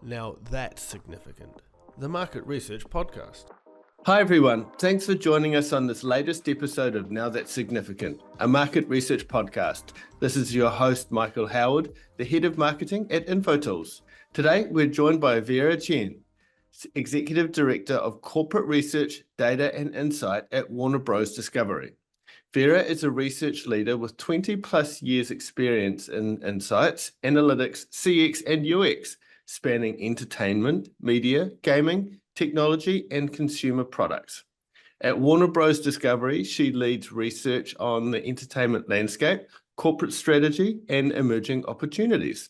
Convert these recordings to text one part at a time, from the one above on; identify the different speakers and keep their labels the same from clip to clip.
Speaker 1: Now that's significant. The Market Research Podcast.
Speaker 2: Hi everyone, thanks for joining us on this latest episode of Now That's Significant, a market research podcast. This is your host, Michael Howard, the Head of Marketing at InfoTools. Today, we're joined by Vera Chien, Executive Director of Corporate Research, Data and Insight at Warner Bros. Discovery. Vera is a research leader with 20 plus years experience in insights, analytics, CX and UX, spanning entertainment, media, gaming, technology, and consumer products. At Warner Bros. Discovery, she leads research on the entertainment landscape, corporate strategy, and emerging opportunities.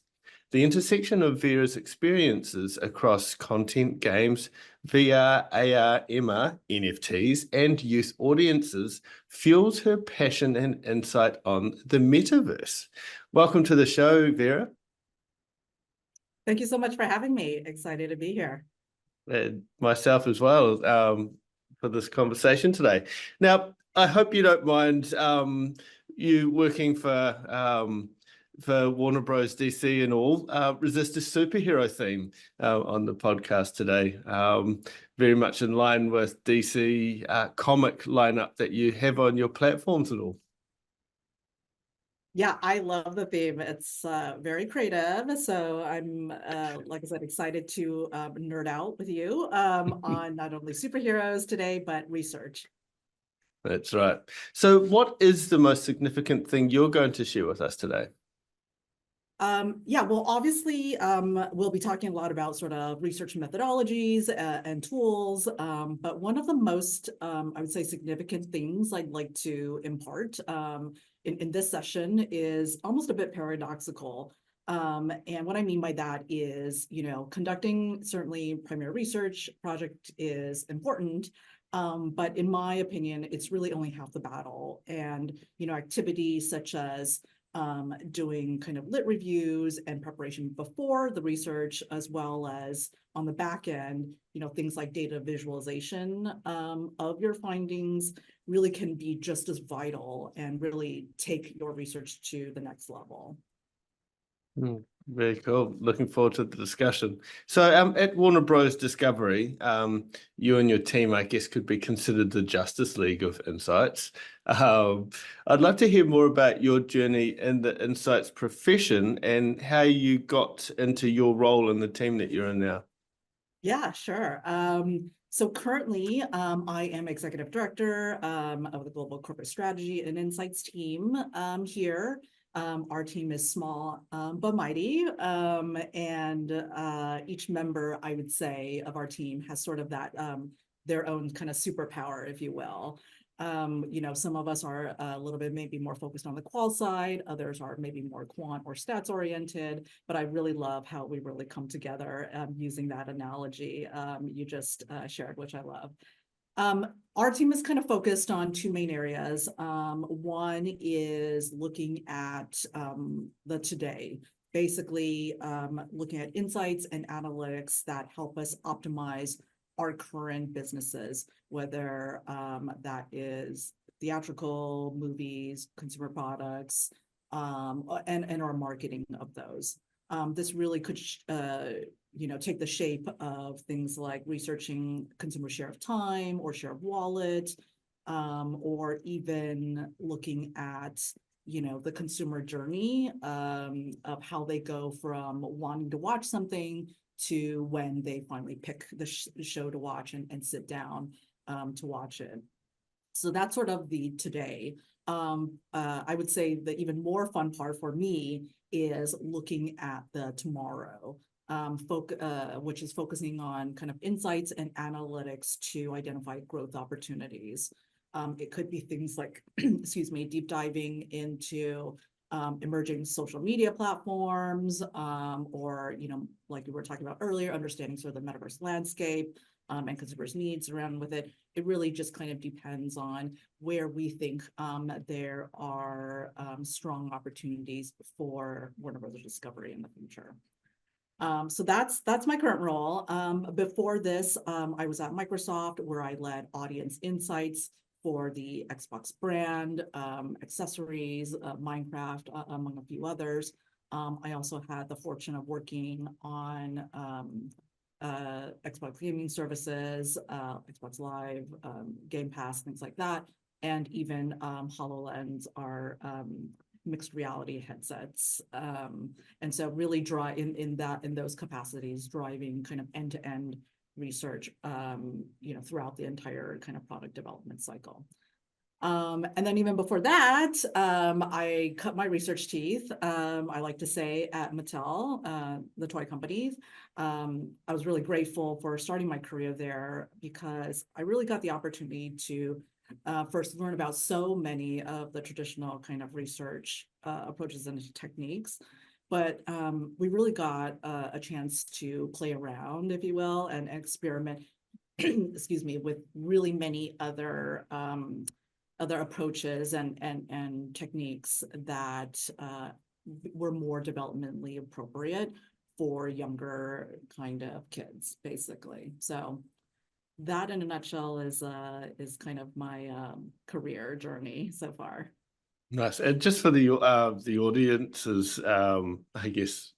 Speaker 2: The intersection of Vera's experiences across content, games, VR, AR, MR, NFTs, and youth audiences fuels her passion and insight on the metaverse. Welcome to the show, Vera.
Speaker 3: Thank you so much for having me. Excited to be here.
Speaker 2: Myself as well, for this conversation today. Now, I hope you don't mind you working for Warner Bros. DC and all. Resist a superhero theme on the podcast today. Very much in line with DC comic lineup that you have on your platforms and all.
Speaker 3: Yeah, I love the theme. It's very creative. So I'm, like I said, excited to nerd out with you on not only superheroes today, but research.
Speaker 2: That's right. So what is the most significant thing you're going to share with us today?
Speaker 3: Yeah, well, obviously, we'll be talking a lot about sort of research methodologies and tools, but one of the most, I would say, significant things I'd like to impart in this session is almost a bit paradoxical. And what I mean by that is, conducting certainly primary research project is important, but in my opinion, it's really only half the battle. And, activities such as doing kind of lit reviews and preparation before the research, as well as on the back end, things like data visualization of your findings really can be just as vital and really take your research to the next level.
Speaker 2: Very cool. Looking forward to the discussion. So at Warner Bros. Discovery, you and your team, I guess, could be considered the Justice League of Insights. I'd love to hear more about your journey in the insights profession and how you got into your role in the team that you're in now.
Speaker 3: Yeah, sure. So currently, I am Executive Director of the Global Corporate Strategy and Insights team here. Our team is small but mighty, and each member, I would say, of our team has sort of that their own kind of superpower, if you will. Some of us are a little bit maybe more focused on the qual side, others are maybe more quant or stats oriented, but I really love how we really come together using that analogy you just shared, which I love. Our team is kind of focused on two main areas. One is looking at the today, basically looking at insights and analytics that help us optimize our current businesses, whether that is theatrical, movies, consumer products, and our marketing of those. This really could take the shape of things like researching consumer share of time or share of wallet, or even looking at, the consumer journey of how they go from wanting to watch something to when they finally pick the show to watch and sit down to watch it. So that's sort of the today. I would say the even more fun part for me is looking at the tomorrow. Which is focusing on kind of insights and analytics to identify growth opportunities. It could be things like, deep diving into emerging social media platforms, or, like we were talking about earlier, understanding sort of the metaverse landscape and consumers' needs around with it. It really just kind of depends on where we think there are strong opportunities for Warner Bros. Discovery in the future. So that's my current role. Before this, I was at Microsoft, where I led audience insights for the Xbox brand, accessories, Minecraft, among a few others. I also had the fortune of working on Xbox gaming services, Xbox Live, Game Pass, things like that, and even HoloLens are mixed reality headsets. And so really in those capacities, driving kind of end-to-end research, throughout the entire kind of product development cycle. And then even before that, I cut my research teeth, I like to say, at Mattel, the toy company. I was really grateful for starting my career there because I really got the opportunity to first learn about so many of the traditional kind of research approaches and techniques. But we really got a chance to play around, if you will, and experiment, excuse me, with really many other approaches and techniques that were more developmentally appropriate for younger kind of kids, basically. So that, in a nutshell, is kind of my career journey so far.
Speaker 2: Nice. And just for the audience's, I guess,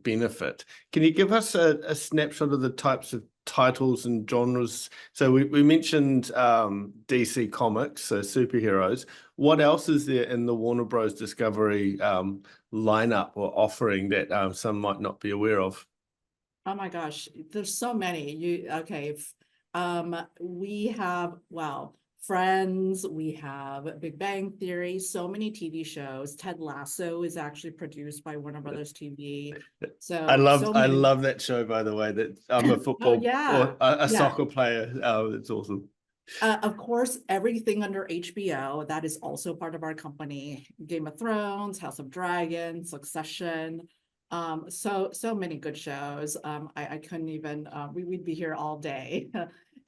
Speaker 2: benefit, can you give us a snapshot of the types of titles and genres? So we mentioned DC Comics, so superheroes. What else is there in the Warner Bros. Discovery lineup or offering that some might not be aware of?
Speaker 3: Oh my gosh, there's so many. We have, wow, Friends, we have Big Bang Theory, so many TV shows. Ted Lasso is actually produced by Warner Brothers TV. So
Speaker 2: I
Speaker 3: many.
Speaker 2: love that show, by the way. That I'm a football or a soccer player. It's awesome.
Speaker 3: Of course, everything under HBO, that is also part of our company. Game of Thrones, House of Dragons, Succession. So many good shows. I couldn't even, we'd be here all day.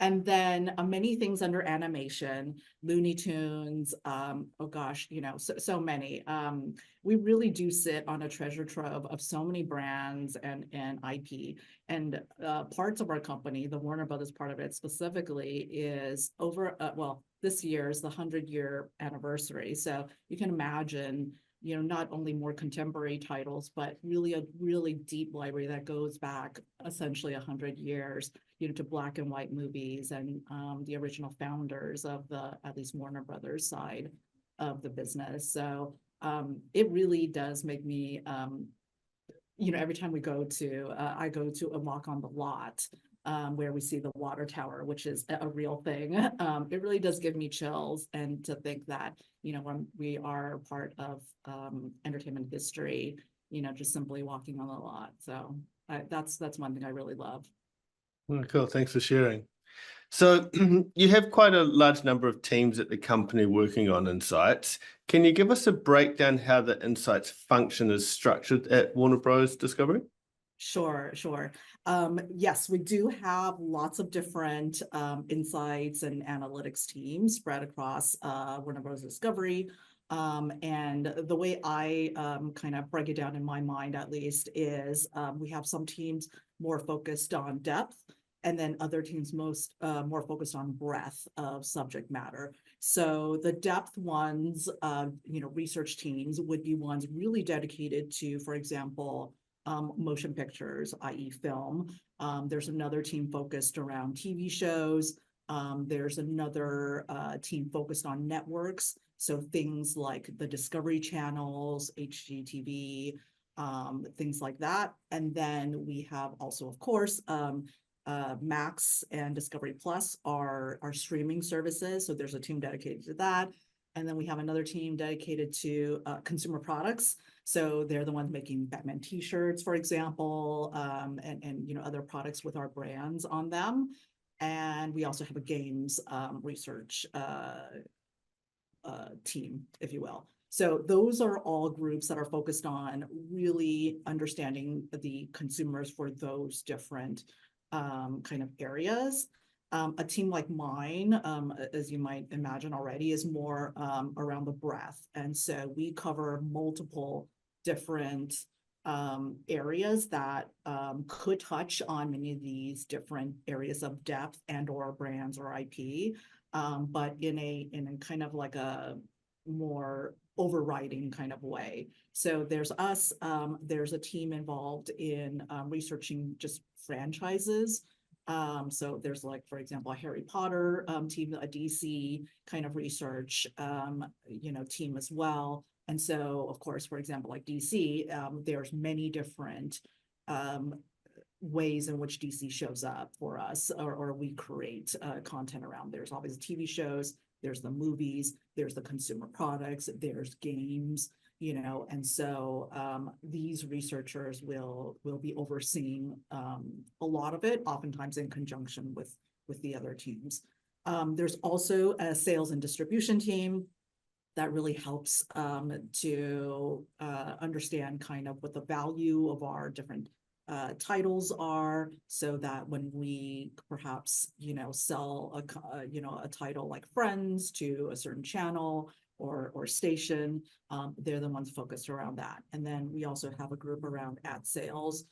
Speaker 3: And then many things under animation, Looney Tunes, oh gosh, so many. We really do sit on a treasure trove of so many brands and IP. And parts of our company, the Warner Brothers part of it specifically, is over, this year is the 100-year anniversary. So you can imagine, not only more contemporary titles, but really a really deep library that goes back essentially 100 years, to black and white movies and the original founders of the, at least Warner Brothers side of the business. So it really does make me, every time I go to a walk on the lot where we see the water tower, which is a real thing. It really does give me chills, and to think that, when we are part of entertainment history, just simply walking on the lot. So that's one thing I really love.
Speaker 2: Oh, cool. Thanks for sharing. So you have quite a large number of teams at the company working on insights. Can you give us a breakdown how the insights function is structured at Warner Bros. Discovery?
Speaker 3: Sure. Yes, we do have lots of different insights and analytics teams spread across Warner Bros. Discovery. And the way I kind of break it down in my mind, at least, is we have some teams more focused on depth, and then other teams more focused on breadth of subject matter. So the depth ones, research teams would be ones really dedicated to, for example, motion pictures, i.e. film. There's another team focused around TV shows. There's another team focused on networks. So things like the Discovery channels, HGTV, things like that. And then we have also, of course, Max and Discovery Plus are streaming services. So there's a team dedicated to that. And then we have another team dedicated to consumer products. So they're the ones making Batman t-shirts, for example, and other products with our brands on them. And we also have a games research team, if you will. So those are all groups that are focused on really understanding the consumers for those different kind of areas. A team like mine, as you might imagine already, is more around the breadth. And so we cover multiple different areas that could touch on many of these different areas of depth and or brands or IP, but in a kind of like a more overriding kind of way. So there's us, there's a team involved in researching just franchises. So there's like, for example, a Harry Potter team, a DC kind of research, team as well. And so, of course, for example, like DC, there's many different ways in which DC shows up for us, or we create content around. There's obviously TV shows, there's the movies, there's the consumer products, there's games, and so these researchers will be overseeing a lot of it, oftentimes in conjunction with the other teams. There's also a sales and distribution team that really helps to understand kind of what the value of our different titles are, so that when we perhaps sell a title like Friends to a certain channel or station, they're the ones focused around that. And then we also have a group around ad sales,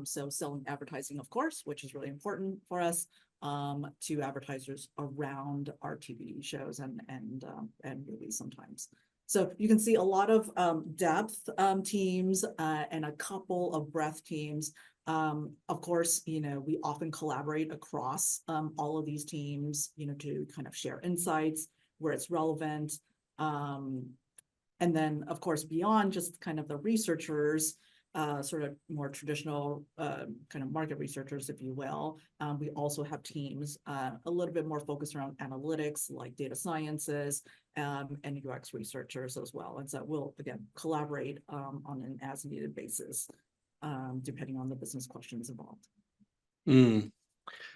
Speaker 3: so selling advertising, of course, which is really important for us, to advertisers around our TV shows and movies sometimes. So you can see a lot of depth teams and a couple of breadth teams. Of course, we often collaborate across all of these teams, to kind of share insights where it's relevant. And then, of course, beyond just kind of the researchers, sort of more traditional kind of market researchers, if you will, we also have teams a little bit more focused around analytics, like data sciences, and UX researchers as well. And so we'll, again, collaborate on an as-needed basis, depending on the business questions involved.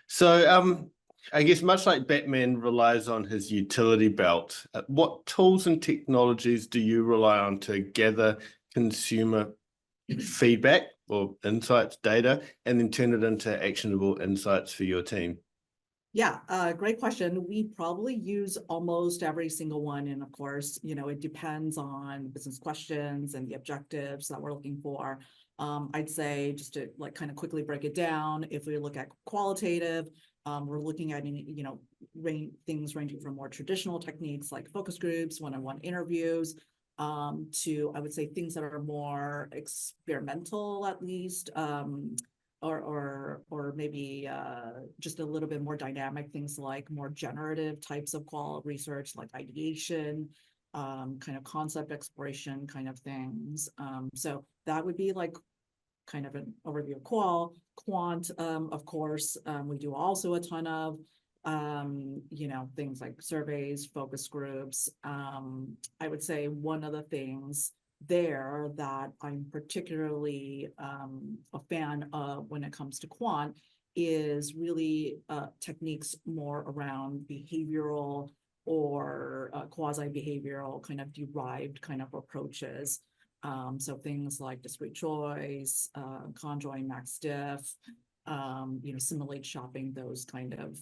Speaker 2: So I guess much like Batman relies on his utility belt, what tools and technologies do you rely on to gather consumer feedback or insights data and then turn it into actionable insights for your team?
Speaker 3: Yeah, great question. We probably use almost every single one. And of course, it depends on business questions and the objectives that we're looking for. I'd say, just to like kind of quickly break it down, if we look at qualitative, we're looking at things ranging from more traditional techniques like focus groups, one-on-one interviews, to, I would say, things that are more experimental, at least, or maybe just a little bit more dynamic, things like more generative types of qual research, like ideation, kind of concept exploration kind of things. So that would be like kind of an overview of qual. Quant, of course, we do also a ton of things like surveys, focus groups. I would say one of the things there that I'm particularly a fan of when it comes to quant is really techniques more around behavioral or quasi-behavioral kind of derived kind of approaches. So things like discrete choice, conjoint max diff, simulate shopping, those kind of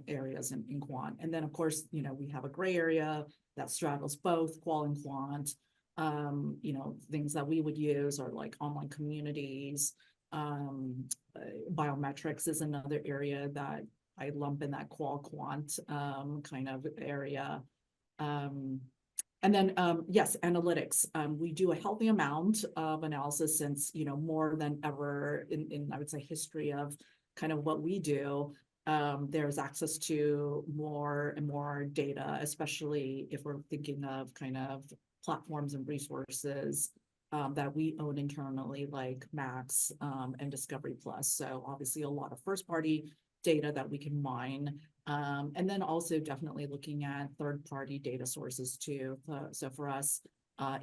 Speaker 3: areas in quant. And then, of course, we have a gray area that straddles both qual and quant. Things that we would use are like online communities. Biometrics is another area that I lump in that qual quant kind of area. And then, yes, analytics. We do a healthy amount of analysis since, more than ever in I would say, history of kind of what we do. There's access to more and more data, especially if we're thinking of kind of platforms and resources that we own internally, like Max and Discovery Plus. So obviously a lot of first-party data that we can mine. And then also definitely looking at third-party data sources too. So for us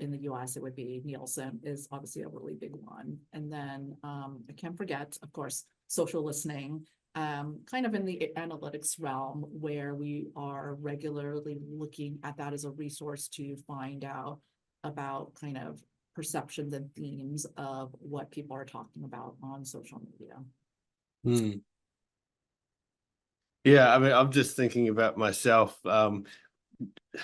Speaker 3: in the US, it would be Nielsen is obviously a really big one. And then I can't forget, of course, social listening, kind of in the analytics realm, where we are regularly looking at that as a resource to find out about kind of perceptions and themes of what people are talking about on social media.
Speaker 2: Yeah, I mean, I'm just thinking about myself.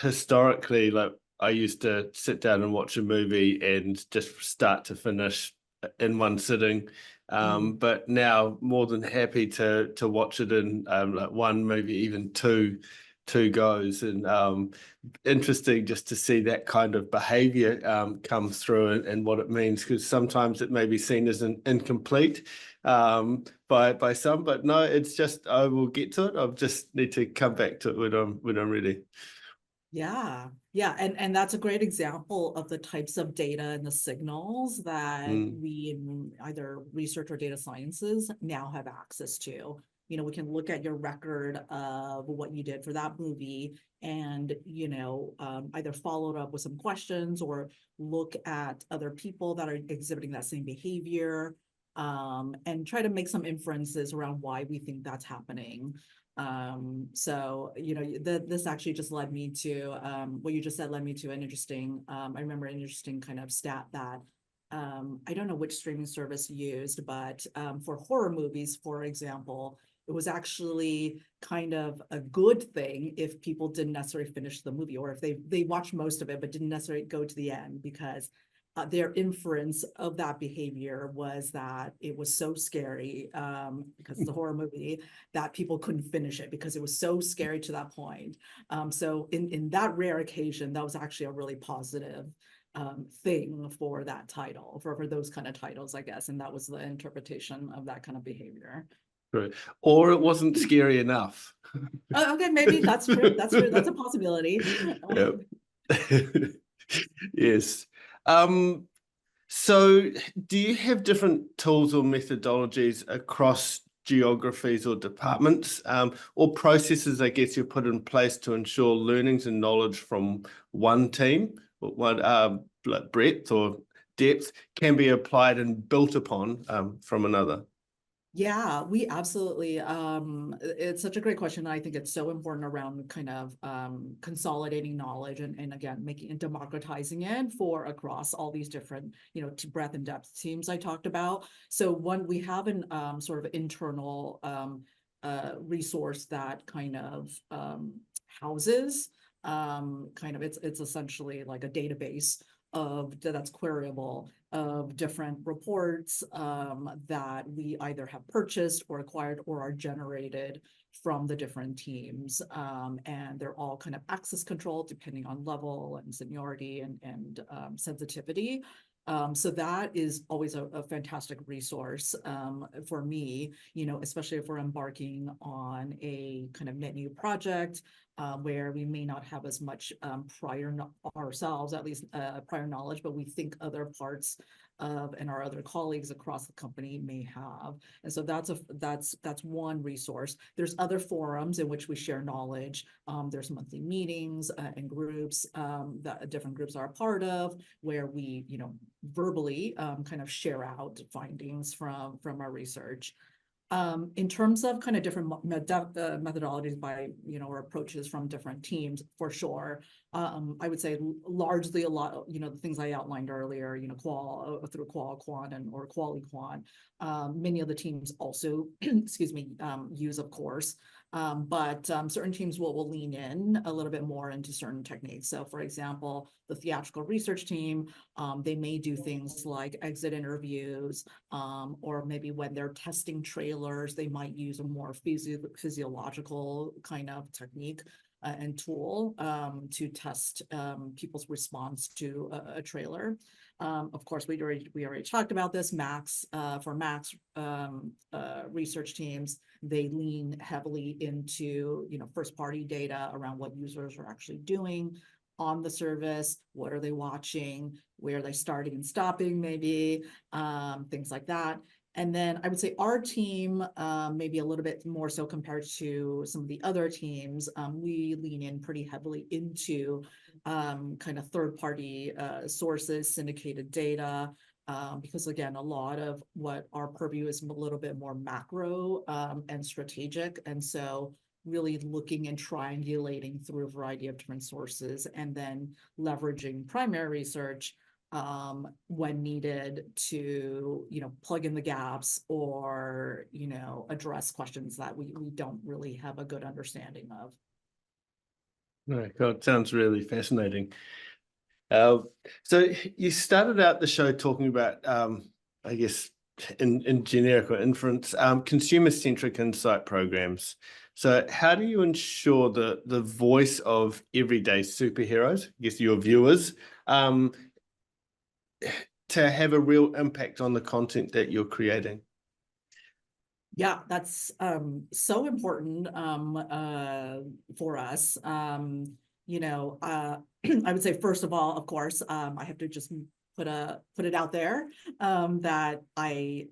Speaker 2: Historically, like I used to sit down and watch a movie and just start to finish in one sitting. But now more than happy to watch it in like one, maybe even two two goes, and interesting just to see that kind of behavior come through and what it means, because sometimes it may be seen as incomplete by some, but no, it's just I will get to it. I'll just need to come back to it when I'm ready.
Speaker 3: Yeah, and that's a great example of the types of data and the signals that we in either research or data sciences now have access to. You know, we can look at your record of what you did for that movie and, you know, either follow it up with some questions or look at other people that are exhibiting that same behavior, and try to make some inferences around why we think that's happening. So, you know, this actually just led me to, what you just said led me to an interesting, I remember an interesting kind of stat that, I don't know which streaming service used, but for horror movies, for example, it was actually kind of a good thing if people didn't necessarily finish the movie, or if they watched most of it, but didn't necessarily go to the end, because their inference of that behavior was that it was so scary, because it's a horror movie, that people couldn't finish it because it was so scary to that point. So in that rare occasion, that was actually a really positive thing for that title, for those kind of titles, I guess. And that was the interpretation of that kind of behavior.
Speaker 2: Right. Or it wasn't scary enough.
Speaker 3: Okay, maybe that's true. That's true. That's a possibility.
Speaker 2: Yep. Yes. So do you have different tools or methodologies across geographies or departments, or processes, I guess, you put in place to ensure learnings and knowledge from one team, one like breadth or depth, can be applied and built upon from another?
Speaker 3: Yeah, we absolutely, it's such a great question. I think it's so important around kind of consolidating knowledge and again, making and democratizing it for across all these different, you know, breadth and depth teams I talked about. So we have an sort of internal resource that kind of houses kind of, it's essentially like a database of that's queryable of different reports that we either have purchased or acquired or are generated from the different teams, and they're all kind of access controlled depending on level and seniority and sensitivity. So that is always a fantastic resource for me, you know, especially if we're embarking on a kind of net new project where we may not have as much ourselves, at least prior knowledge, but we think other parts of and our other colleagues across the company may have. And so that's one resource. There's other forums in which we share knowledge. There's monthly meetings and groups that different groups are a part of, where we, you know, verbally kind of share out findings from our research. In terms of kind of different methodologies by, you know, or approaches from different teams, for sure. I would say largely a lot, you know, the things I outlined earlier, you know, through qual, quant, or quali-quant. Many of the teams also, excuse me, use, of course. But certain teams will lean in a little bit more into certain techniques. So for example, the theatrical research team, they may do things like exit interviews, or maybe when they're testing trailers, they might use a more physiological kind of technique and tool to test people's response to a trailer. Of course, we already talked about this. For Max research teams, they lean heavily into, you know, first party data around what users are actually doing on the service, what are they watching, where are they starting and stopping, maybe things like that. And then I would say our team, maybe a little bit more so compared to some of the other teams, we lean in pretty heavily into kind of third-party sources, syndicated data, because again, a lot of what our purview is a little bit more macro and strategic. And so really looking and triangulating through a variety of different sources and then leveraging primary research when needed to, you know, plug in the gaps or, you know, address questions that we don't really have a good understanding of.
Speaker 2: Right, God, sounds really fascinating. So you started out the show talking about, I guess, in generic or inference, consumer-centric insight programs. So how do you ensure the voice of everyday superheroes, I guess your viewers, to have a real impact on the content that you're creating?
Speaker 3: Yeah, that's so important for us. I would say first of all, of course, I have to just put it out there that I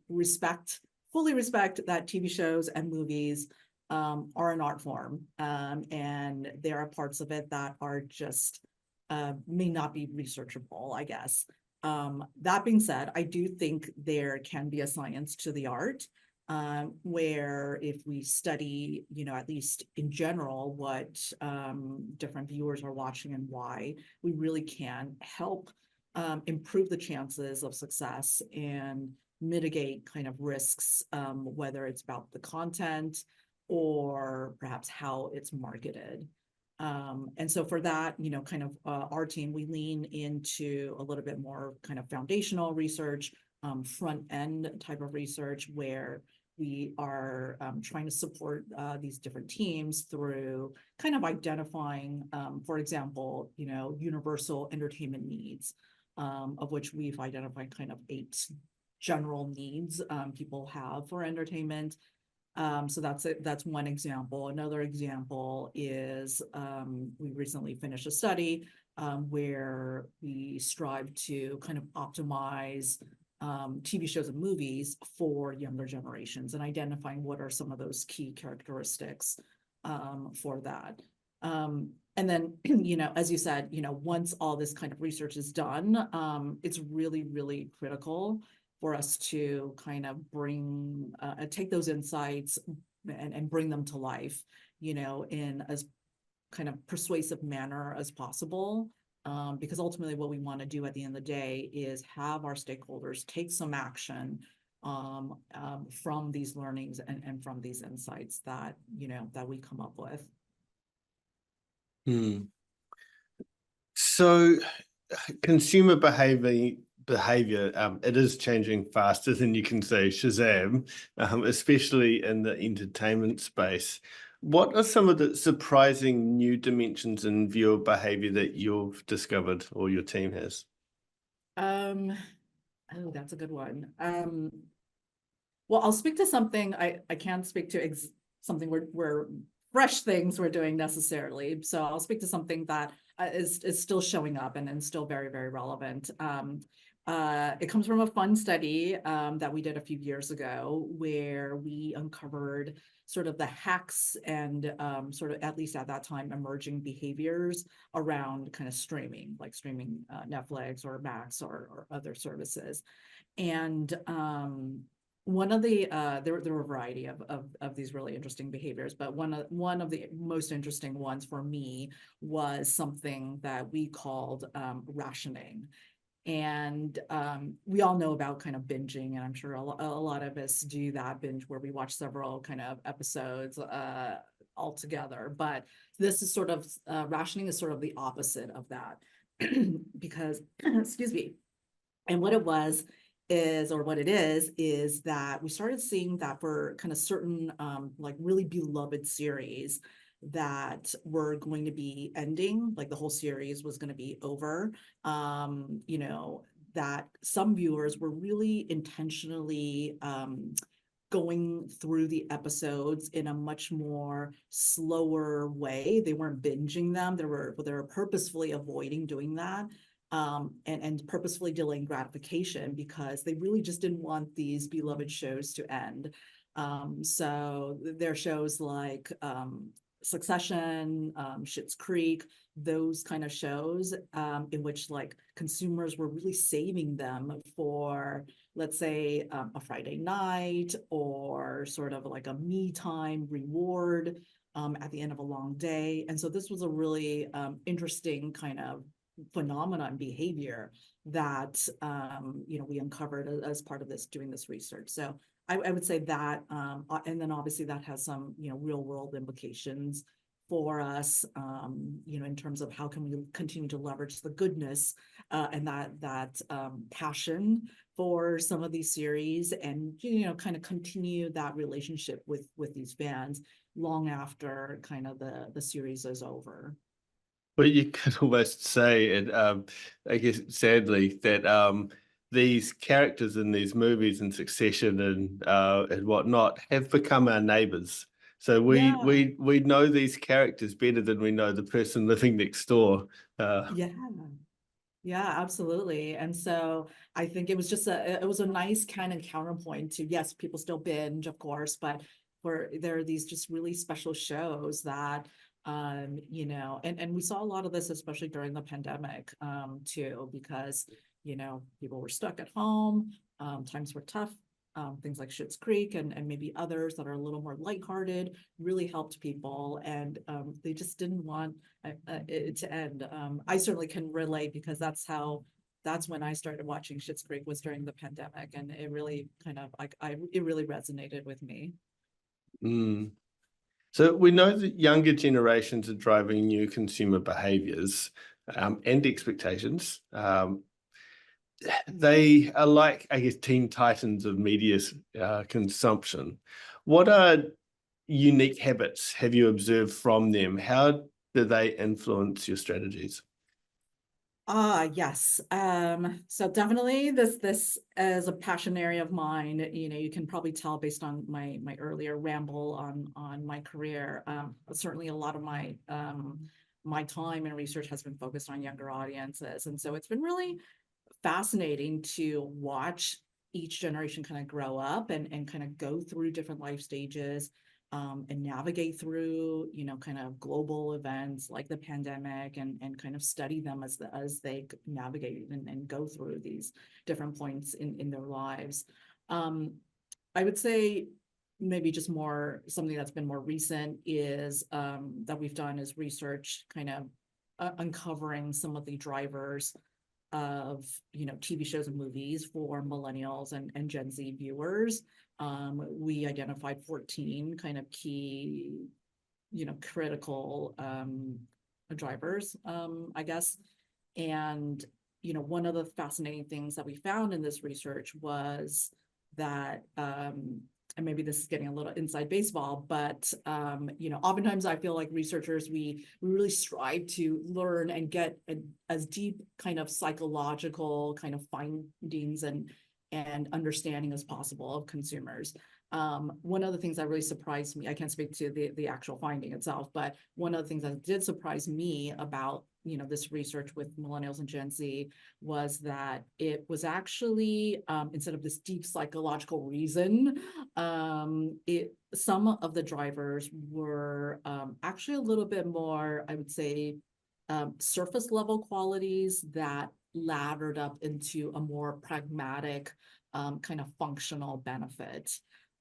Speaker 3: fully respect that TV shows and movies are an art form, and there are parts of it that are just may not be researchable, I guess. That being said, I do think there can be a science to the art. Where if we study, at least in general, what different viewers are watching and why, we really can help improve the chances of success and mitigate kind of risks, whether it's about the content or perhaps how it's marketed. And so for that, kind of our team, we lean into a little bit more kind of foundational research, front end type of research where we are trying to support these different teams through kind of identifying, for example, universal entertainment needs, of which we've identified kind of 8 general needs people have for entertainment. So that's one example. Another example is we recently finished a study where we strive to kind of optimize TV shows and movies for younger generations and identifying what are some of those key characteristics for that. And then, as you said, once all this kind of research is done, it's really, really critical for us to kind of take those insights and bring them to life, in as kind of persuasive manner as possible. Because ultimately what we want to do at the end of the day is have our stakeholders take some action from these learnings and from these insights that, that we come up with.
Speaker 2: So consumer behavior, it is changing faster than you can say Shazam, especially in the entertainment space. What are some of the surprising new dimensions in viewer behavior that you've discovered or your team has?
Speaker 3: Oh, that's a good one. Well, I'll speak to something I can't speak to something we're fresh things we're doing necessarily. So I'll speak to something that is still showing up and still very, very relevant. It comes from a fun study that we did a few years ago where we uncovered sort of the hacks and sort of, at least at that time, emerging behaviors around kind of streaming, like streaming Netflix or Max or other services. And one of the there were a variety of these really interesting behaviors, but one of the most interesting ones for me was something that we called rationing. And we all know about kind of binging, and I'm sure a lot of us do that binge where we watch several kind of episodes all together. But this is sort of rationing is sort of the opposite of that because excuse me. And what it is that we started seeing that for kind of certain like really beloved series that were going to be ending, like the whole series was going to be over, that some viewers were really intentionally going through the episodes in a much more slower way. They weren't binging them. They were purposefully avoiding doing that. And purposefully delaying gratification because they really just didn't want these beloved shows to end. So there are shows like Succession, Schitt's Creek, those kind of shows in which like consumers were really saving them for, let's say, a Friday night or sort of like a me time reward at the end of a long day. And so this was a really interesting kind of phenomenon behavior that we uncovered as part of doing this research. So I would say that, and then obviously that has some real world implications for us, in terms of how can we continue to leverage the goodness and that passion for some of these series, and kind of continue that relationship with these fans long after kind of the series is over.
Speaker 2: Well, you could almost say, and I guess sadly, that these characters in these movies in succession and whatnot have become our neighbors. So
Speaker 3: Yeah.
Speaker 2: we know these characters better than we know the person living next door.
Speaker 3: Yeah. Yeah, absolutely. And so I think it was just it was a nice kind of counterpoint to, yes, people still binge, of course, but there are these just really special shows that, and we saw a lot of this, especially during the pandemic, too, because, people were stuck at home, times were tough. Things like Schitt's Creek and maybe others that are a little more lighthearted really helped people, and they just didn't want it to end. I certainly can relate, because that's when I started watching Schitt's Creek, was during the pandemic, and it really kind of it really resonated with me.
Speaker 2: Mm. So we know that younger generations are driving new consumer behaviors and expectations. They are like, I guess, teen titans of media consumption. What are unique habits have you observed from them? How do they influence your strategies?
Speaker 3: Yes. So definitely this is a passion area of mine. You can probably tell based on my earlier ramble on my career. Certainly a lot of my time and research has been focused on younger audiences. And so it's been really fascinating to watch each generation kind of grow up and kind of go through different life stages, and navigate through, kind of global events like the pandemic, and kind of study them as they navigate and go through these different points in their lives. I would say maybe just something that's been more recent is that we've done is research kind of uncovering some of the drivers of TV shows and movies for millennials and Gen Z viewers. We identified 14 kind of key, critical drivers, I guess. And one of the fascinating things that we found in this research was that, and maybe this is getting a little inside baseball, but oftentimes I feel like researchers, we really strive to learn and get as deep kind of psychological kind of findings and understanding as possible of consumers. One of the things that really surprised me, I can't speak to the actual finding itself, but one of the things that did surprise me about this research with millennials and Gen Z was that it was actually, instead of this deep psychological reason, some of the drivers were actually a little bit more, I would say, surface level qualities that laddered up into a more pragmatic kind of functional benefit.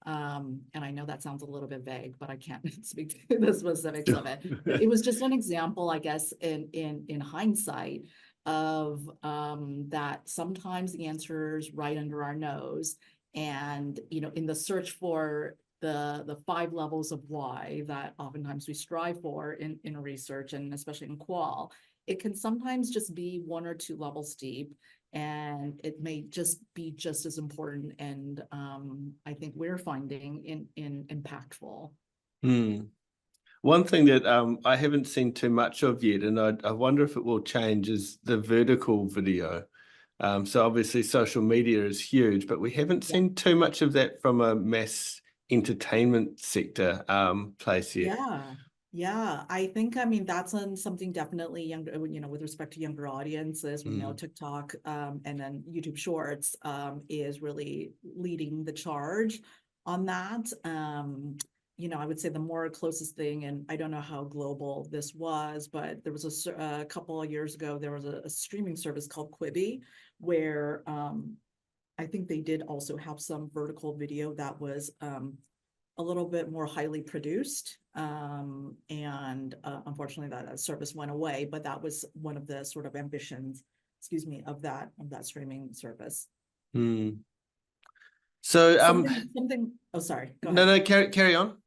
Speaker 3: And I know that sounds a little bit vague, but I can't speak to the specifics of it. It was just an example, I guess, in hindsight, of that sometimes the answer is right under our nose. And in the search for the 5 levels of why that oftentimes we strive for in research, and especially in qual, it can sometimes just be 1 or 2 levels deep, and it may just be just as important, and I think we're finding in impactful.
Speaker 2: One thing that I haven't seen too much of yet, and I wonder if it will change, is the vertical video. So obviously social media is huge, but we haven't seen too much of that from a mass entertainment sector place yet.
Speaker 3: Yeah, I think, that's something definitely younger, with respect to younger audiences. We know TikTok and then YouTube Shorts is really leading the charge on that. I would say the more closest thing, and I don't know how global this was, but there was a couple of years ago, there was a streaming service called Quibi, where I think they did also have some vertical video that was a little bit more highly produced. And unfortunately that service went away, but that was one of the sort of ambitions, of that streaming service.
Speaker 2: So
Speaker 3: something, oh, sorry, go ahead.
Speaker 2: No, carry on.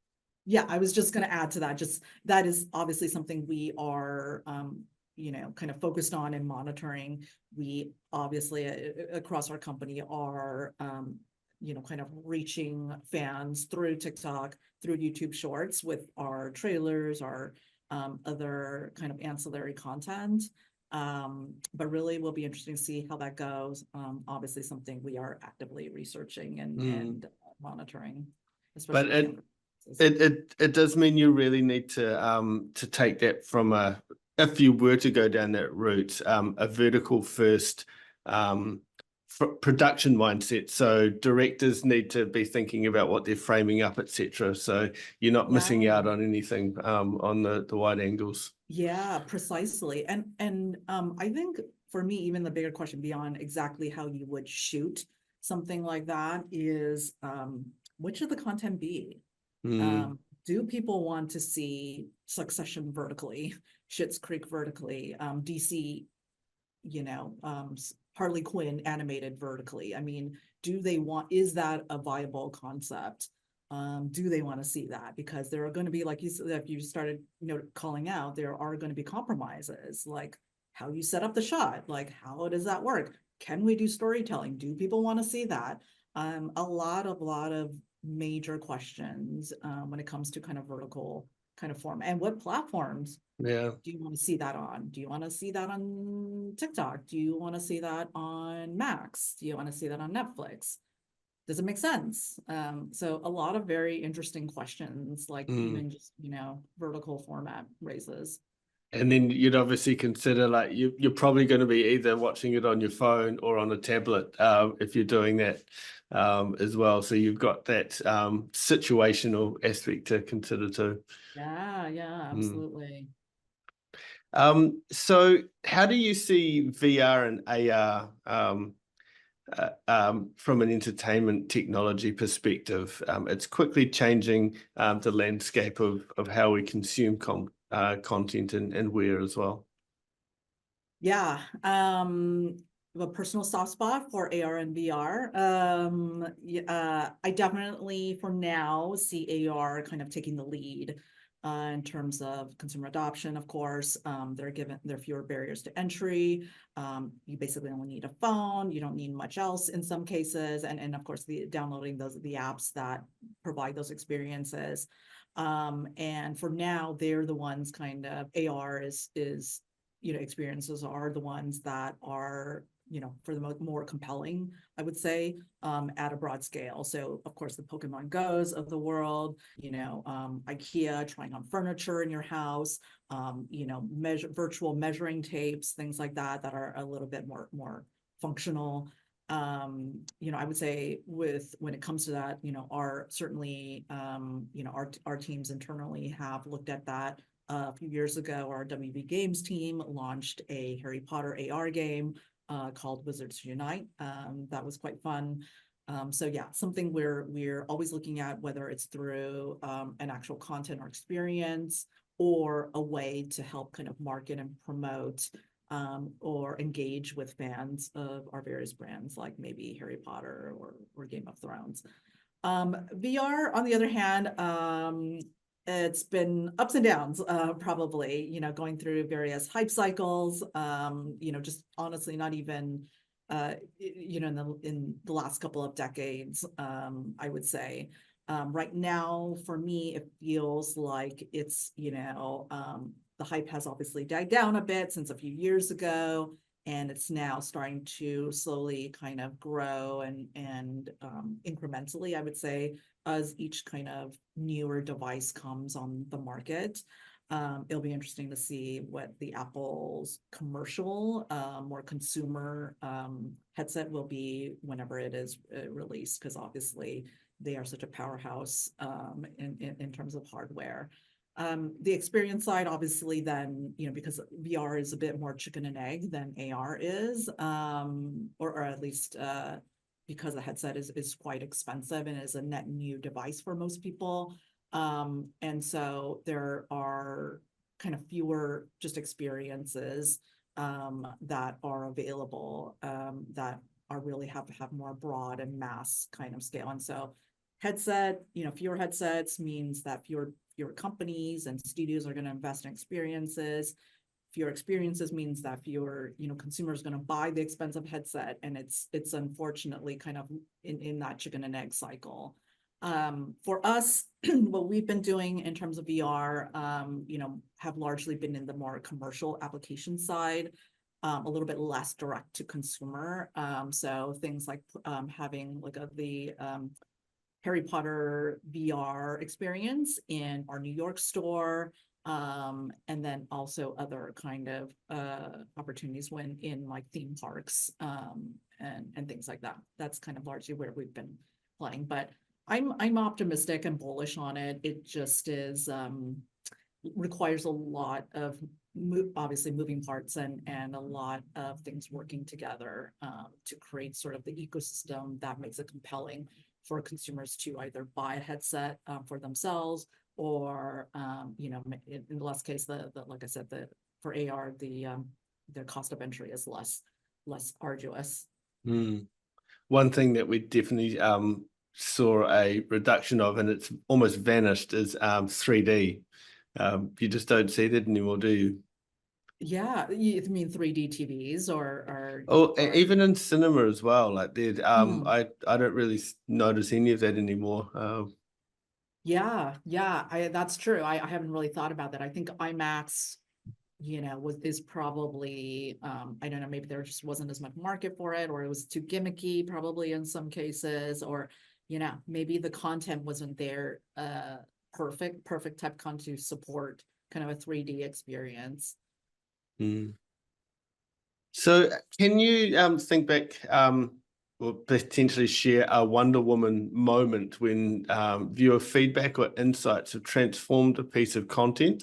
Speaker 3: Yeah, I was just going to add to that. Just that is obviously something we are, kind of focused on and monitoring. We obviously across our company are, kind of reaching fans through TikTok, through YouTube Shorts with our trailers, our other kind of ancillary content. But really will be interesting to see how that goes. Obviously something we are actively researching and monitoring,
Speaker 2: But
Speaker 3: especially with
Speaker 2: it does mean you really need to take that from if you were to go down that route, a vertical first production mindset. So directors need to be thinking about what they're framing up, etc. So you're not missing out on anything on the wide angles.
Speaker 3: Yeah, precisely. And I think for me, even the bigger question beyond exactly how you would shoot something like that is what should the content be? Do people want to see Succession vertically, Schitt's Creek vertically, DC, Harley Quinn animated vertically? I mean, is that a viable concept? Do they want to see that? Because there are going to be, like you said, if you started, calling out, there are going to be compromises, like how you set up the shot, like how does that work? Can we do storytelling? Do people want to see that? A lot of major questions when it comes to kind of vertical kind of form, and what platforms
Speaker 2: Yeah.
Speaker 3: do you want to see that on? Do you want to see that on TikTok? Do you want to see that on Max? Do you want to see that on Netflix? Does it make sense? So a lot of very interesting questions, like even just, vertical format raises.
Speaker 2: And then you'd obviously consider, like, you're probably going to be either watching it on your phone or on a tablet if you're doing that as well. So you've got that situational aspect to consider too.
Speaker 3: Yeah, absolutely.
Speaker 2: So how do you see VR and AR from an entertainment technology perspective? It's quickly changing the landscape of how we consume content and where as well.
Speaker 3: Yeah. A personal soft spot for AR and VR. I definitely for now see AR kind of taking the lead in terms of consumer adoption. Of course, there are fewer barriers to entry. You basically only need a phone. You don't need much else in some cases, and of course downloading the apps that provide those experiences. And for now, they're the ones kind of AR is experiences are the ones that are, for the more compelling, I would say, at a broad scale. So of course the Pokemon Go's of the world, IKEA trying on furniture in your house, virtual measuring tapes, things like that are a little bit more functional. I would say when it comes to that, our teams internally have looked at that. A few years ago, our WB Games team launched a Harry Potter AR game called Wizards Unite. That was quite fun. So yeah, something we're always looking at, whether it's through an actual content or experience, or a way to help kind of market and promote or engage with fans of our various brands, like maybe Harry Potter or Game of Thrones. VR, on the other hand, it's been ups and downs, probably, going through various hype cycles, just honestly not even, in the last couple of decades, I would say. Right now, for me, it feels like it's, the hype has obviously died down a bit since a few years ago, and it's now starting to slowly kind of grow and incrementally, I would say, as each kind of newer device comes on the market. It'll be interesting to see what the Apple's commercial, more consumer headset will be whenever it is released, because obviously they are such a powerhouse in terms of hardware. The experience side, obviously, then, because VR is a bit more chicken and egg than AR is, or at least because the headset is quite expensive and is a net new device for most people. And so there are kind of fewer just experiences that are available that are really have more broad and mass kind of scale. And so headset, fewer headsets means that fewer companies and studios are going to invest in experiences. Fewer experiences means that fewer, consumers going to buy the expensive headset, and it's unfortunately kind of in that chicken and egg cycle. For us, what we've been doing in terms of VR, have largely been in the more commercial application side, a little bit less direct to consumer. So things like having like the Harry Potter VR experience in our New York store, and then also other kind of opportunities when in like theme parks, and things like that. That's kind of largely where we've been playing, but I'm optimistic and bullish on it. It just is requires a lot of obviously moving parts and a lot of things working together to create sort of the ecosystem that makes it compelling for consumers to either buy a headset for themselves, or in the last case, the like I said, for AR, the cost of entry is less arduous.
Speaker 2: One thing that we definitely saw a reduction of, and it's almost vanished, is 3D. You just don't see that anymore, do you?
Speaker 3: Yeah, you mean 3D TVs or
Speaker 2: even in cinema as well. Like I don't really notice any of that anymore.
Speaker 3: Yeah, that's true. I haven't really thought about that. I think IMAX, is probably I don't know, maybe there just wasn't as much market for it, or it was too gimmicky probably in some cases, or maybe the content wasn't there perfect type content to support kind of a 3D experience.
Speaker 2: So can you think back, or potentially share a Wonder Woman moment when viewer feedback or insights have transformed a piece of content,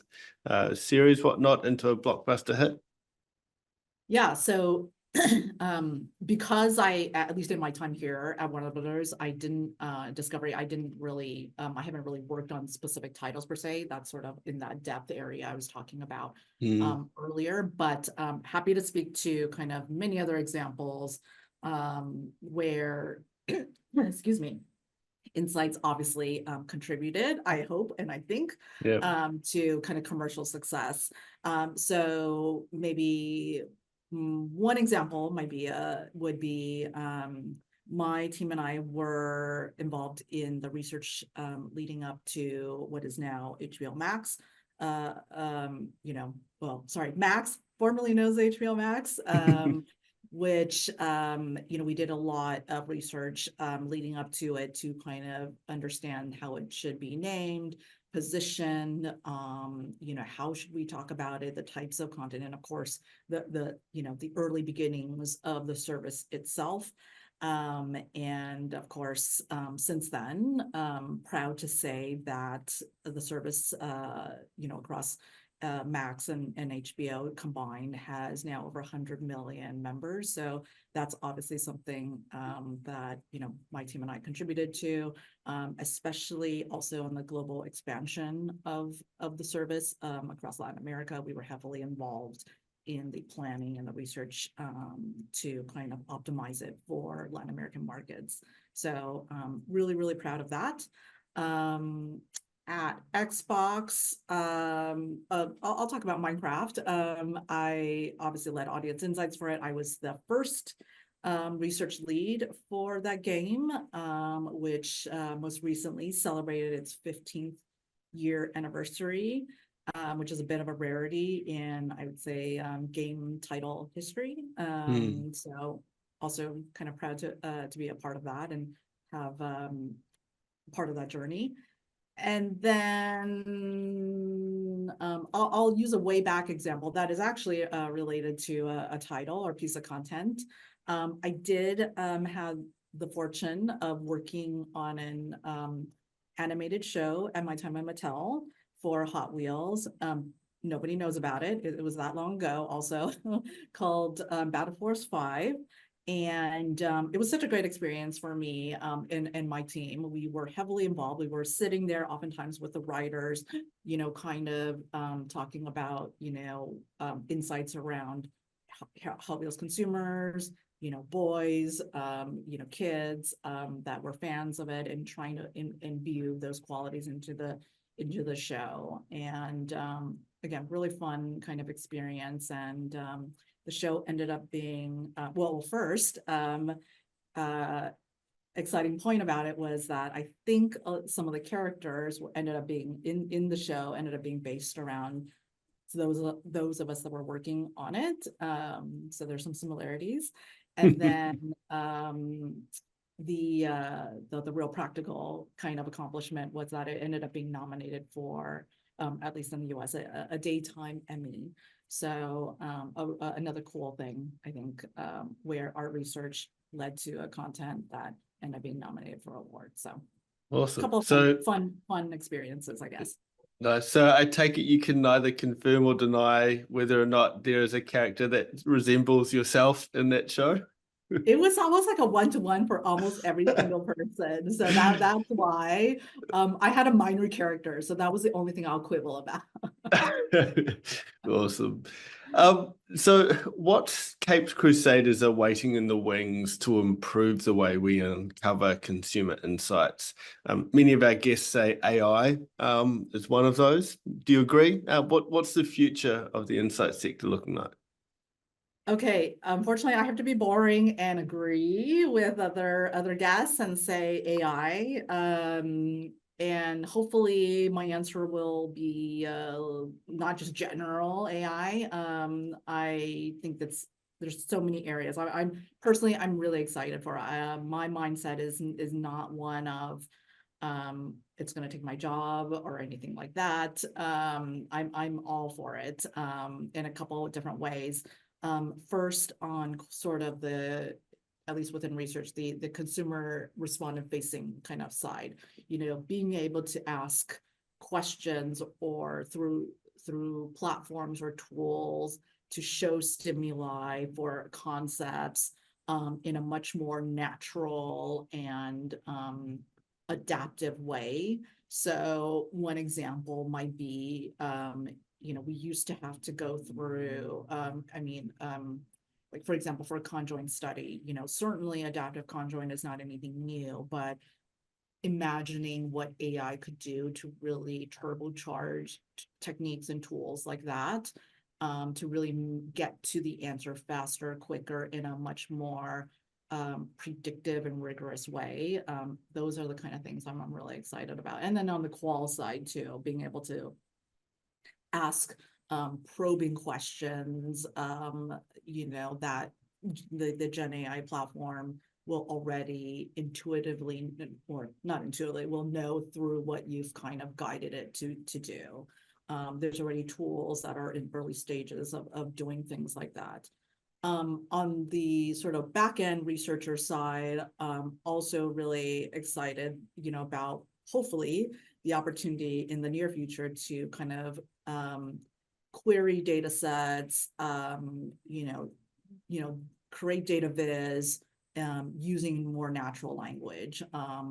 Speaker 2: series, whatnot, into a blockbuster hit?
Speaker 3: Yeah, so because at least in my time here at Warner Brothers, I didn't Discovery, I didn't really I haven't really worked on specific titles per se. That's sort of in that depth area I was talking about earlier, but happy to speak to kind of many other examples where excuse me, insights obviously contributed, I hope and I think, to kind of commercial success. So maybe one example would be my team and I were involved in the research leading up to what is now HBO Max. Max, formerly known as HBO Max. Which we did a lot of research leading up to it to kind of understand how it should be named, positioned, how should we talk about it, the types of content, and of course the early beginnings of the service itself. And of course, since then, proud to say that the service, across Max and HBO combined has now over 100 million members. So that's obviously something that my team and I contributed to, especially also on the global expansion of the service across Latin America. We were heavily involved in the planning and the research to kind of optimize it for Latin American markets. So really, really proud of that. At Xbox, I'll talk about Minecraft. I obviously led audience insights for it. I was the first research lead for that game, which most recently celebrated its 15th year anniversary, which is a bit of a rarity in, I would say, game title history. So also kind of proud to be a part of that and have part of that journey. And then I'll use a way back example that is actually related to a title or piece of content. I did have the fortune of working on an animated show at my time at Mattel for Hot Wheels. Nobody knows about it. It was that long ago also, called Battle Force 5. And it was such a great experience for me and my team. We were heavily involved. We were sitting there oftentimes with the writers, kind of talking about, insights around Hot Wheels consumers, boys, kids that were fans of it, and trying to imbue those qualities into the show. And again, really fun kind of experience. And the show ended up being first. Exciting point about it was that I think some of the characters ended up being in the show ended up being based around those of us that were working on it. So there's some similarities. And then the real practical kind of accomplishment was that it ended up being nominated for, at least in the US, a daytime Emmy. So another cool thing, I think, where our research led to a content that ended up being nominated for awards. So
Speaker 2: Awesome.
Speaker 3: a couple of fun experiences, I guess.
Speaker 2: Nice. So I take it you can neither confirm or deny whether or not there is a character that resembles yourself in that show.
Speaker 3: It was almost like a one-to-one for almost every single person. So that's why I had a minor character. So that was the only thing I'll quibble about.
Speaker 2: Awesome. So what Capes Crusaders are waiting in the wings to improve the way we uncover consumer insights? Many of our guests say AI is one of those. Do you agree? What's the future of the insight sector looking like?
Speaker 3: Okay, unfortunately, I have to be boring and agree with other guests and say AI. And hopefully my answer will be not just general AI. I think there's so many areas. I'm personally really excited for. My mindset is not one of it's going to take my job or anything like that. I'm all for it in a couple of different ways. First, on sort of at least within research, the consumer respondent facing kind of side, being able to ask questions or through platforms or tools to show stimuli for concepts in a much more natural and adaptive way. So one example might be, we used to have to go through, like for example, for a conjoint study, certainly adaptive conjoint is not anything new, but imagining what AI could do to really turbocharge techniques and tools like that, to really get to the answer faster, quicker, in a much more predictive and rigorous way. Those are the kind of things I'm really excited about. And then on the qual side too, being able to ask probing questions, that the Gen AI platform will already intuitively, or not intuitively, will know through what you've kind of guided it to do. There's already tools that are in early stages of doing things like that. On the sort of back-end researcher side, also really excited, about hopefully the opportunity in the near future to kind of query data sets, create data viz, using more natural language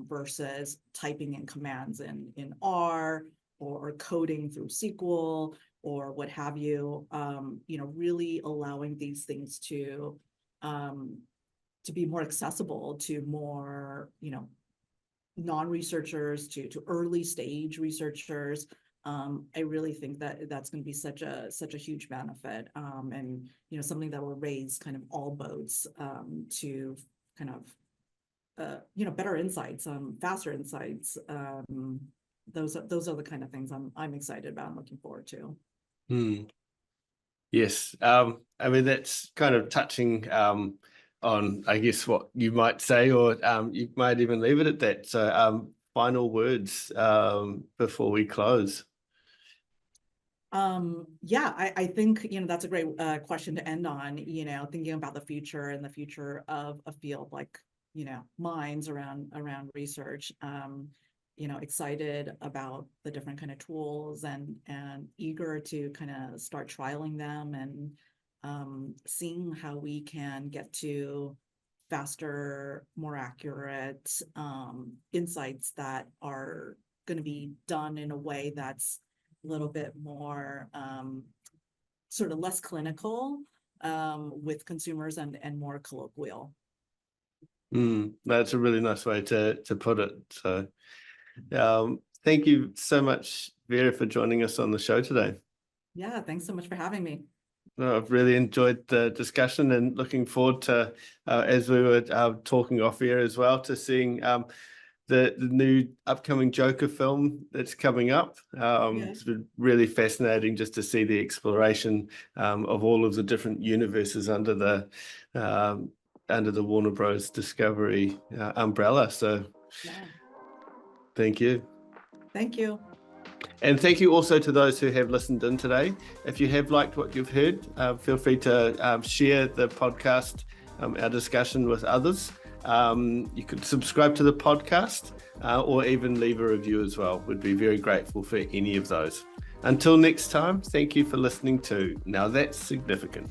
Speaker 3: versus typing in commands in R or coding through SQL or what have you. Really allowing these things to be more accessible to more, non-researchers, to early stage researchers. I really think that that's going to be such a huge benefit, and something that will raise kind of all boats to kind of better insights, faster insights. Those are the kind of things I'm excited about and looking forward to.
Speaker 2: Yes, that's kind of touching on, I guess, what you might say, or you might even leave it at that. So final words before we close.
Speaker 3: I think that's a great question to end on. Thinking about the future and the future of a field like minds around research. Excited about the different kind of tools and eager to kind of start trialing them and seeing how we can get to faster, more accurate insights that are going to be done in a way that's a little bit more sort of less clinical, with consumers and more colloquial.
Speaker 2: That's a really nice way to put it. So thank you so much, Vera, for joining us on the show today.
Speaker 3: Yeah, thanks so much for having me.
Speaker 2: No, I've really enjoyed the discussion and looking forward to, as we were talking off air as well, to seeing the new upcoming Joker film that's coming up. It's been really fascinating just to see the exploration of all of the different universes under the Warner Bros. Discovery umbrella. So thank you.
Speaker 3: Thank you.
Speaker 2: And thank you also to those who have listened in today. If you have liked what you've heard, feel free to share the podcast, our discussion with others. You could subscribe to the podcast or even leave a review as well. We'd be very grateful for any of those. Until next time, thank you for listening to Now That's Significant.